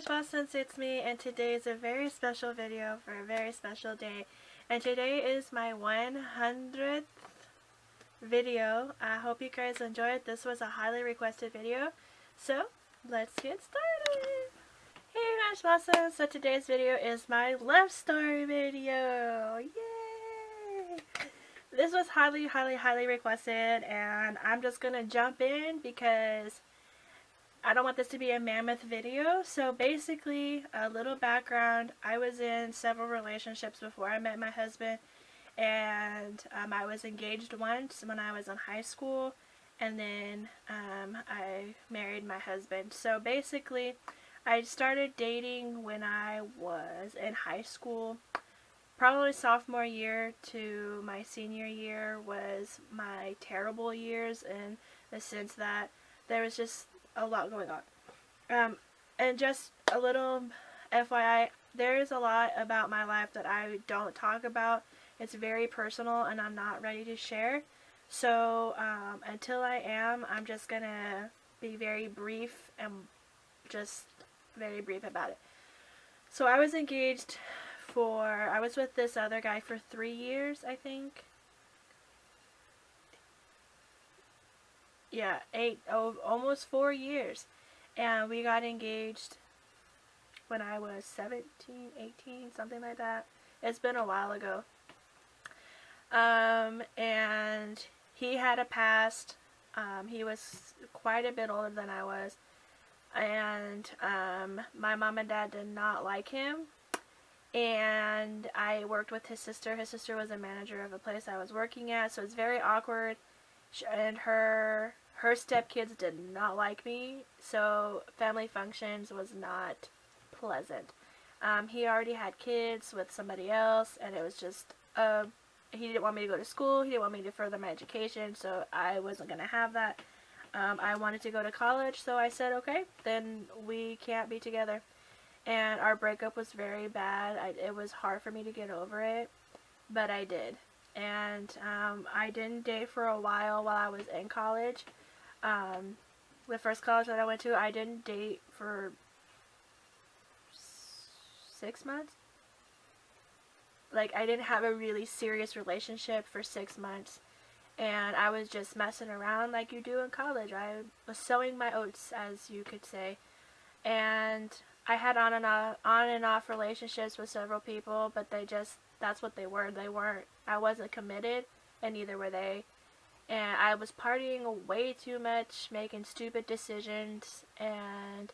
Blessings, it's me, and today is a very special video for a very special day. And today is my 100th video. I hope you guys enjoyed. This was a highly requested video, so let's get started. Hey guys, Blessings. So today's video is my love story video. Yay! This was highly requested, and I'm just gonna jump in because I don't want this to be a mammoth video. So basically, a little background. I was in several relationships before I met my husband, and I was engaged once when I was in high school, and then I married my husband. So basically, I started dating when I was in high school. Probably sophomore year to my senior year was my terrible years, in the sense that there was just a lot going on. And just a little FYI, there is a lot about my life that I don't talk about. It's very personal and I'm not ready to share. So until I am, I'm just gonna be very brief and just very brief about it. So I was engaged I was with this other guy for 3 years, I think. Yeah, almost 4 years. And we got engaged when I was 17, 18, something like that. It's been a while ago. And he had a past. He was quite a bit older than I was. And my mom and dad did not like him. And I worked with his sister. His sister was a manager of a place I was working at, so it's very awkward. And her stepkids did not like me, so family functions was not pleasant. He already had kids with somebody else, and it was just he didn't want me to go to school. He didn't want me to further my education, so I wasn't gonna have that. I wanted to go to college, so I said, okay, then we can't be together. And our breakup was very bad. It was hard for me to get over it, but I did. And I didn't date for a while I was in college. The first college that I went to, I didn't date for 6 months. Like, I didn't have a really serious relationship for 6 months. And I was just messing around like you do in college. I was sowing my oats, as you could say. And I had on and off relationships with several people, but that's what they were. I wasn't committed, and neither were they. And I was partying way too much, making stupid decisions, and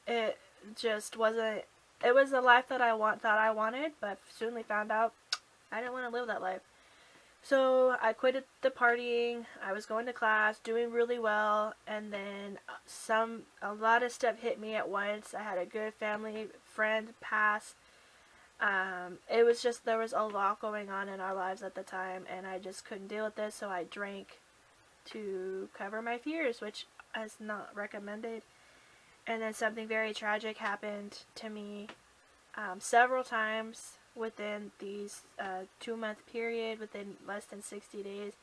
it just wasn't, it was a life that thought I wanted, but soon found out I didn't want to live that life. So I quit the partying. I was going to class, doing really well, and then a lot of stuff hit me at once. I had a good family friend pass. It was just, there was a lot going on in our lives at the time, and I just couldn't deal with this, so I drank to cover my fears, which is not recommended. And then something very tragic happened to me several times within these 2-month period. Within less than 60 days,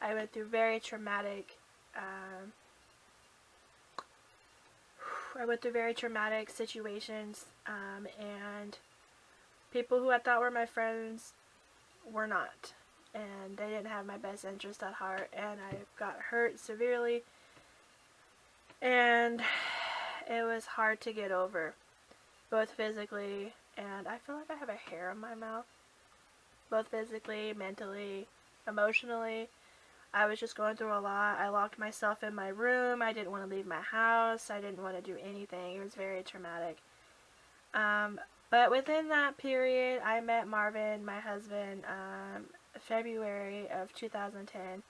I went through very traumatic situations, and people who I thought were my friends were not, and they didn't have my best interest at heart, and I got hurt severely, and it was hard to get over, both physically, and I feel like I have a hair in my mouth. Both physically, mentally, emotionally. I was just going through a lot. I locked myself in my room. I didn't want to leave my house. I didn't want to do anything. It was very traumatic. But within that period, I met Marvin, my husband, February of 2010.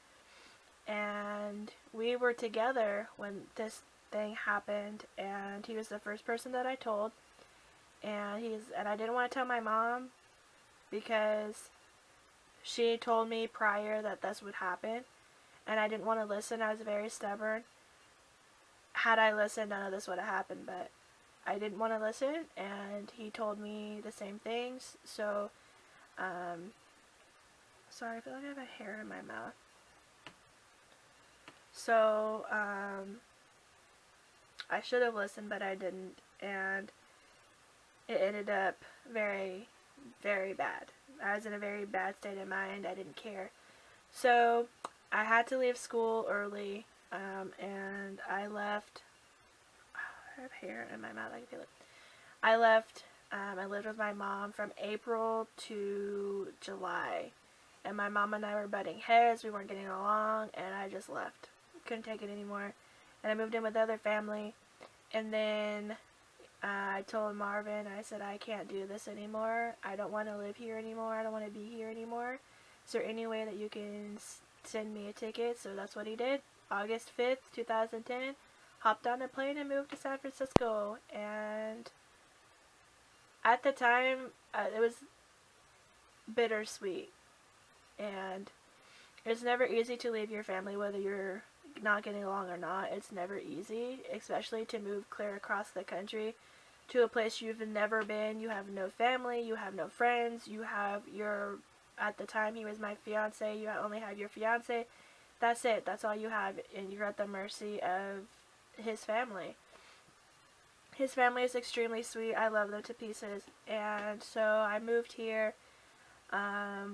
And we were together when this thing happened, and he was the first person that I told. And I didn't want to tell my mom because she told me prior that this would happen, and I didn't want to listen. I was very stubborn. Had I listened, none of this would have happened, but I didn't want to listen, and he told me the same things. So, sorry, I feel like I have a hair in my mouth. So, I should have listened, but I didn't, and it ended up very, very bad. I was in a very bad state of mind. I didn't care. So I had to leave school early, and I left. I have hair in my mouth. I can feel it. I left. I lived with my mom from April to July, and my mom and I were butting heads. We weren't getting along, and I just left. Couldn't take it anymore, and I moved in with other family. And then I told Marvin, I said, I can't do this anymore. I don't want to live here anymore. I don't want to be here anymore. Is there any way that you can send me a ticket? So that's what he did. August 5th, 2010, hopped on a plane and moved to San Francisco. And at the time, it was bittersweet. And it's never easy to leave your family, whether you're not getting along or not. It's never easy, especially to move clear across the country to a place you've never been. You have no family, you have no friends, you have your, at the time he was my fiance, you only have your fiance. That's it, that's all you have, and you're at the mercy of his family. His family is extremely sweet. I love them to pieces. And so I moved here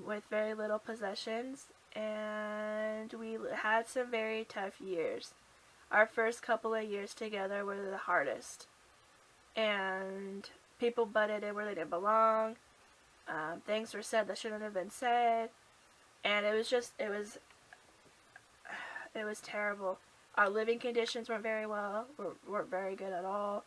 with very little possessions, and we had some very tough years. Our first couple of years together were the hardest, and people butted in where they didn't belong. Things were said that shouldn't have been said, and it was terrible. Our living conditions weren't very well, weren't very good at all.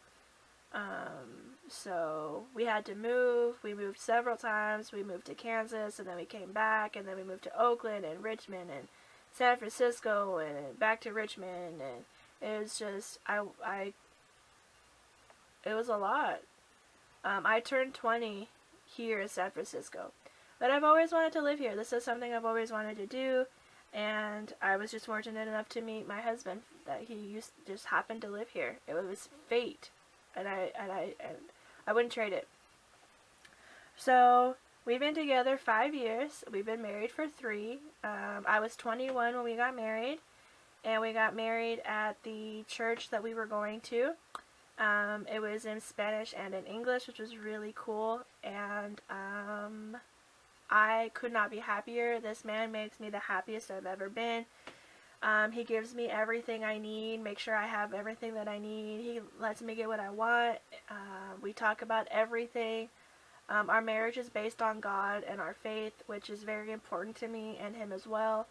So we had to move. We moved several times. We moved to Kansas, and then we came back, and then we moved to Oakland and Richmond and San Francisco and back to Richmond, and it was just, it was a lot. I turned 20 here in San Francisco, but I've always wanted to live here. This is something I've always wanted to do, and I was just fortunate enough to meet my husband, that he just happened to live here. It was fate. And I wouldn't trade it. So we've been together 5 years. We've been married for 3. I was 21 when we got married, and we got married at the church that we were going to. It was in Spanish and in English, which was really cool. And I could not be happier. This man makes me the happiest I've ever been. He gives me everything I need, make sure I have everything that I need. He lets me get what I want. We talk about everything. Our marriage is based on God and our faith, which is very important to me and him as well.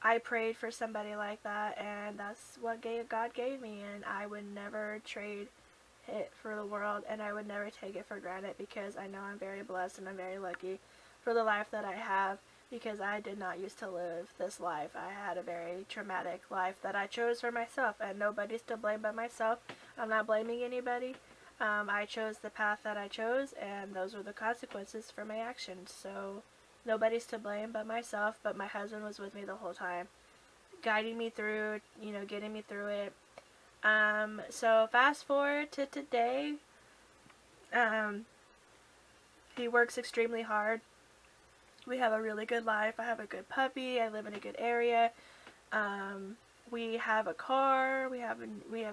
I prayed for somebody like that, and that's what God gave me, and I would never trade it for the world, and I would never take it for granted, because I know I'm very blessed and I'm very lucky for the life that I have. Because I did not used to live this life. I had a very traumatic life that I chose for myself, and nobody's to blame but myself. I'm not blaming anybody. I chose the path that I chose, and those were the consequences for my actions. So nobody's to blame but myself, but my husband was with me the whole time, guiding me through, getting me through it. So fast forward to today. He works extremely hard. We have a really good life. I have a good puppy. I live in a good area. We have a car. We have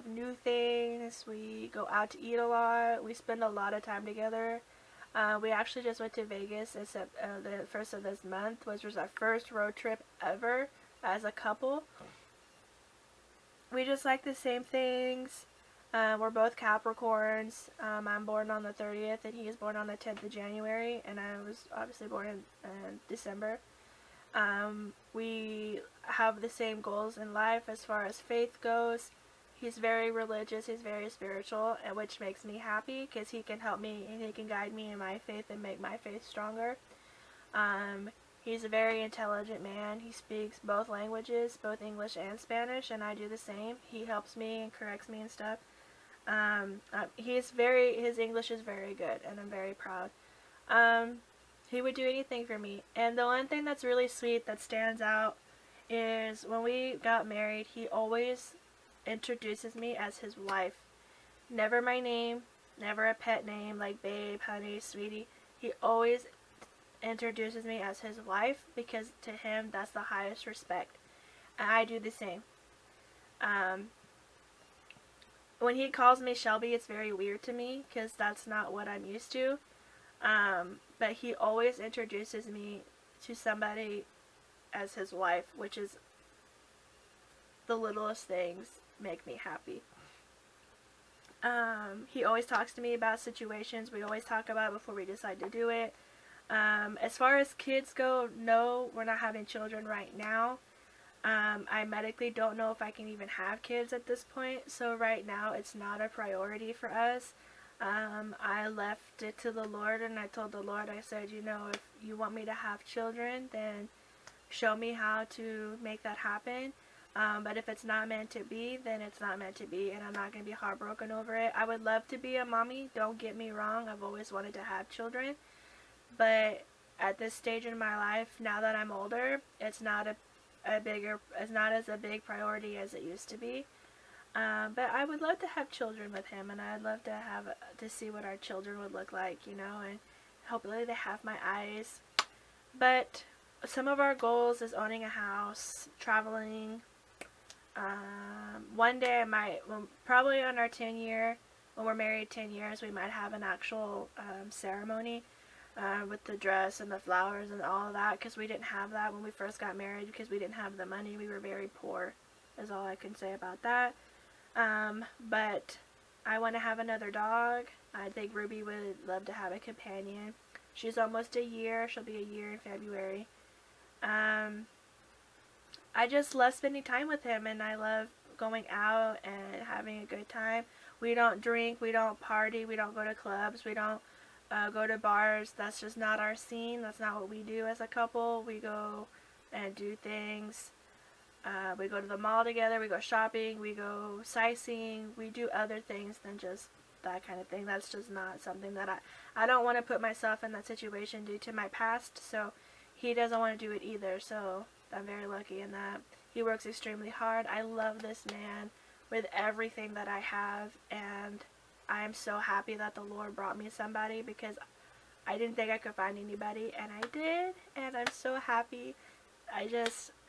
new things. We go out to eat a lot. We spend a lot of time together. We actually just went to Vegas the first of this month, which was our first road trip ever as a couple. We just like the same things. We're both Capricorns. I'm born on the 30th, and he is born on the 10th of January, and I was obviously born in December. We have the same goals in life as far as faith goes. He's very religious, he's very spiritual, and which makes me happy, because he can help me, and he can guide me in my faith and make my faith stronger. He's a very intelligent man. He speaks both languages, both English and Spanish, and I do the same. He helps me and corrects me and stuff. His English is very good, and I'm very proud. He would do anything for me. And the one thing that's really sweet that stands out is when we got married, he always introduces me as his wife. Never my name, never a pet name like babe, honey, sweetie. He always introduces me as his wife, because to him that's the highest respect. And I do the same. When he calls me Shelby, it's very weird to me because that's not what I'm used to. But he always introduces me to somebody as his wife, which is the littlest things make me happy. He always talks to me about situations. We always talk about it before we decide to do it. As far as kids go, no, we're not having children right now. I medically don't know if I can even have kids at this point, so right now it's not a priority for us. I left it to the Lord, and I told the Lord, I said, you know, if you want me to have children, then show me how to make that happen. But if it's not meant to be, then it's not meant to be, and I'm not going to be heartbroken over it. I would love to be a mommy, don't get me wrong, I've always wanted to have children, but at this stage in my life, now that I'm older, it's not as a big priority as it used to be. But I would love to have children with him, and I'd love to see what our children would look like, you know, and hopefully they have my eyes. But some of our goals is owning a house, traveling. One day I might, well, probably on our 10-year, when we're married 10 years, we might have an actual ceremony with the dress and the flowers and all of that, because we didn't have that when we first got married because we didn't have the money. We were very poor, is all I can say about that. But I want to have another dog. I think Ruby would love to have a companion. She's almost a year. She'll be a year in February. I just love spending time with him, and I love going out and having a good time. We don't drink, we don't party, we don't go to clubs, we don't go to bars. That's just not our scene. That's not what we do as a couple. We go and do things. We go to the mall together, we go shopping, we go sightseeing, we do other things than just that kind of thing. That's just not something that I don't want to put myself in that situation due to my past, so he doesn't want to do it either, so I'm very lucky in that. He works extremely hard. I love this man with everything that I have, and I am so happy that the Lord brought me somebody, because I didn't think I could find anybody, and I did, and I'm so happy.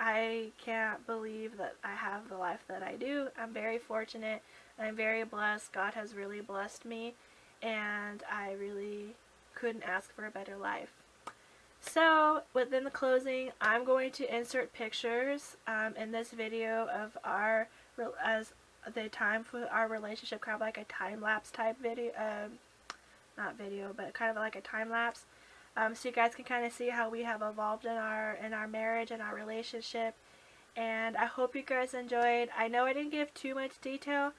I can't believe that I have the life that I do. I'm very fortunate, and I'm very blessed. God has really blessed me, and I really couldn't ask for a better life. So, within the closing, I'm going to insert pictures in this video of our, as the time for our relationship, kind of like a time-lapse type video, not video, but kind of like a time-lapse. So you guys can kind of see how we have evolved in our marriage and our relationship. And I hope you guys enjoyed. I know I didn't give too much detail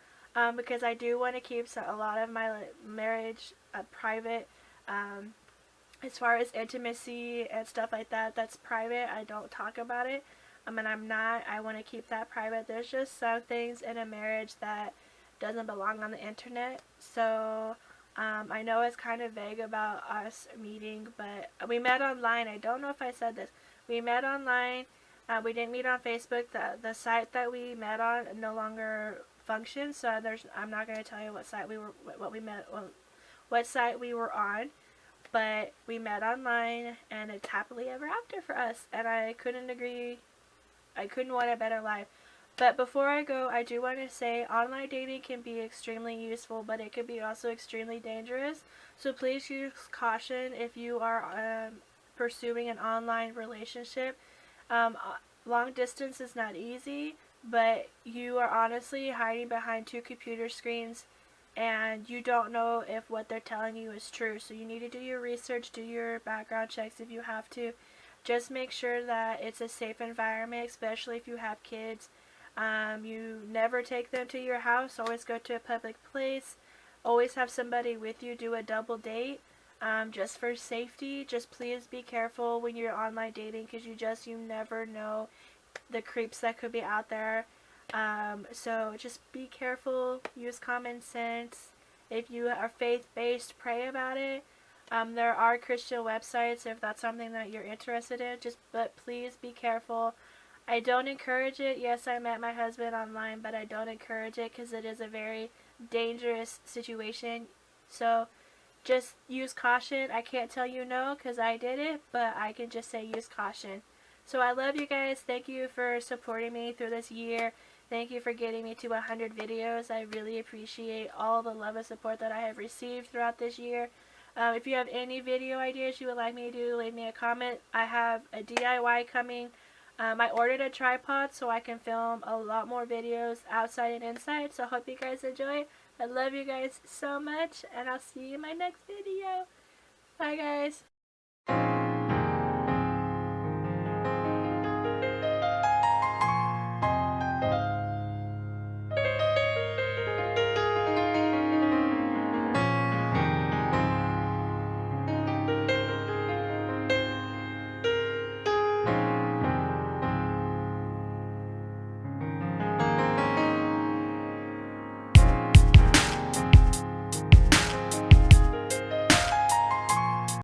because I do want to keep a lot of my marriage private. As far as intimacy and stuff like that, that's private. I don't talk about it. And I want to keep that private. There's just some things in a marriage that doesn't belong on the internet. So I know it's kind of vague about us meeting, but we met online. I don't know if I said this. We met online. We didn't meet on Facebook. The site that we met on no longer functions, so I'm not going to tell you what site what site we were on. But we met online, and it's happily ever after for us, and I couldn't want a better life. But before I go, I do want to say online dating can be extremely useful, but it can be also extremely dangerous. So please use caution if you are pursuing an online relationship. Long distance is not easy, but you are honestly hiding behind 2 computer screens, and you don't know if what they're telling you is true. So you need to do your research, do your background checks if you have to. Just make sure that it's a safe environment, especially if you have kids. You never take them to your house. Always go to a public place. Always have somebody with you. Do a double date just for safety. Just please be careful when you're online dating, because you never know the creeps that could be out there. So just be careful, use common sense. If you are faith-based, pray about it. There are Christian websites if that's something that you're interested in, but please be careful. I don't encourage it. Yes, I met my husband online, but I don't encourage it because it is a very dangerous situation. So just use caution. I can't tell you no because I did it, but I can just say use caution. So I love you guys. Thank you for supporting me through this year. Thank you for getting me to 100 videos. I really appreciate all the love and support that I have received throughout this year. If you have any video ideas you would like me to do, leave me a comment. I have a DIY coming. I ordered a tripod so I can film a lot more videos outside and inside. So I hope you guys enjoy. I love you guys so much, and I'll see you in my next video. Bye guys.